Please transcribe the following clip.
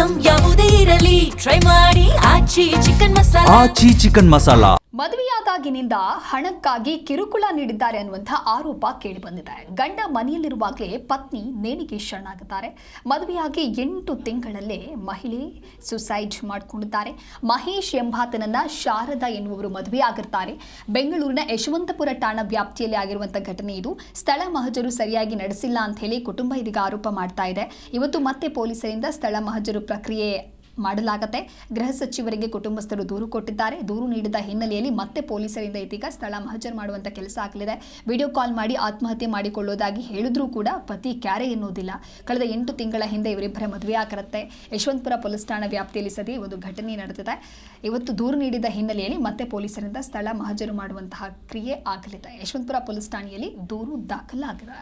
Item ಯಾವುದೇ ಇರಲಿ try ಮಾಡಿ ಆಚಿ ಚಿಕನ್ ಮಸಾಲಾ. ಮದುವೆಯಾದಾಗಿನಿಂದ ಹಣಕ್ಕಾಗಿ ಕಿರುಕುಳ ನೀಡಿದ್ದಾರೆ ಅನ್ನುವಂತಹ ಆರೋಪ ಕೇಳಿಬಂದಿದೆ. ಗಂಡ ಮನೆಯಲ್ಲಿರುವಾಗಲೇ ಪತ್ನಿ ನೇಣಿಗೆ ಶರಣಾಗುತ್ತಾರೆ. ಮದುವೆಯಾಗಿ 8 ತಿಂಗಳಲ್ಲೇ ಮಹಿಳೆ ಸುಸೈಡ್ ಮಾಡಿಕೊಂಡಿದ್ದಾರೆ. ಮಹೇಶ್ ಎಂಬಾತನನ್ನ ಶಾರದಾ ಎನ್ನುವರು ಮದುವೆಯಾಗಿರ್ತಾರೆ. ಬೆಂಗಳೂರಿನ ಯಶವಂತಪುರ ಠಾಣಾ ವ್ಯಾಪ್ತಿಯಲ್ಲಿ ಆಗಿರುವಂತಹ ಘಟನೆ ಇದು. ಸ್ಥಳ ಮಹಜರು ಸರಿಯಾಗಿ ನಡೆಸಿಲ್ಲ ಅಂತ ಹೇಳಿ ಕುಟುಂಬ ಇದೀಗ ಆರೋಪ ಮಾಡ್ತಾ ಇದೆ. ಇವತ್ತು ಮತ್ತೆ ಪೊಲೀಸರಿಂದ ಸ್ಥಳ ಮಹಜರು ಪ್ರಕ್ರಿಯೆ ಮಾಡಲಾಗುತ್ತೆ. ಗೃಹ ಸಚಿವರಿಗೆ ಕುಟುಂಬಸ್ಥರು ದೂರು ಕೊಟ್ಟಿದ್ದಾರೆ. ದೂರು ನೀಡಿದ ಹಿನ್ನೆಲೆಯಲ್ಲಿ ಮತ್ತೆ ಪೊಲೀಸರಿಂದ ಇದೀಗ ಸ್ಥಳ ಮಹಜರ್ ಮಾಡುವಂತ ಕೆಲಸ ಆಗಲಿದೆ. ವಿಡಿಯೋ ಕಾಲ್ ಮಾಡಿ ಆತ್ಮಹತ್ಯೆ ಮಾಡಿಕೊಳ್ಳೋದಾಗಿ ಹೇಳಿದ್ರೂ ಕೂಡ ಪತಿ ಕ್ಯಾರೆ ಎನ್ನುವುದಿಲ್ಲ. ಕಳೆದ 8 ತಿಂಗಳ ಹಿಂದೆ ಇವರಿಬ್ಬರ ಮದುವೆ ಆಗಿರುತ್ತೆ. ಯಶವಂತಪುರ ಪೊಲೀಸ್ ಠಾಣಾ ವ್ಯಾಪ್ತಿಯಲ್ಲಿ ಸದ್ಯ ಒಂದು ಘಟನೆ ನಡೆದಿದೆ. ಇವತ್ತು ದೂರು ನೀಡಿದ ಹಿನ್ನೆಲೆಯಲ್ಲಿ ಮತ್ತೆ ಪೊಲೀಸರಿಂದ ಸ್ಥಳ ಮಹಜರು ಮಾಡುವಂತಹ ಕ್ರಿಯೆ ಆಗಲಿದೆ. ಯಶವಂತಪುರ ಪೊಲೀಸ್ ಠಾಣೆಯಲ್ಲಿ ದೂರು ದಾಖಲಾಗಿದೆ.